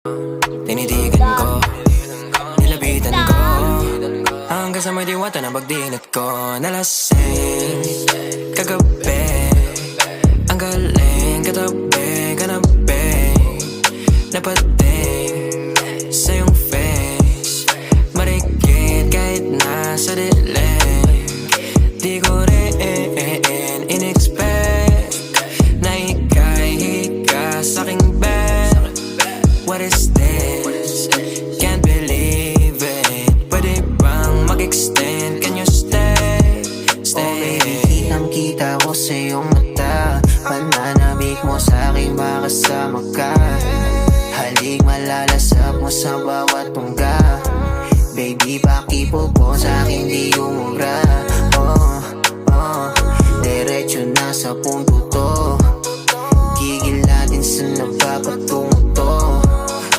Tinitigan ko, nilapitan ko, hanggang sa may diwata na pagdinat ko. Nalasing kagabi, ang galing katabi, kanabi, napating sa iyong face, marikit kahit nasa dilim. Di ko rin in-expect na ika'y hika sa'king bed. What is this? Can't believe it. Pwede bang mag-extend? Can you stay? Stay. Oh baby, kitang-kita ko sa iyong mata. Pananabik mo sa'king makasama ka. Halik malalasap mo sa bawat tungga. Baby, pakipo po sa'kin di umubra. Oh, diretso na sa punto.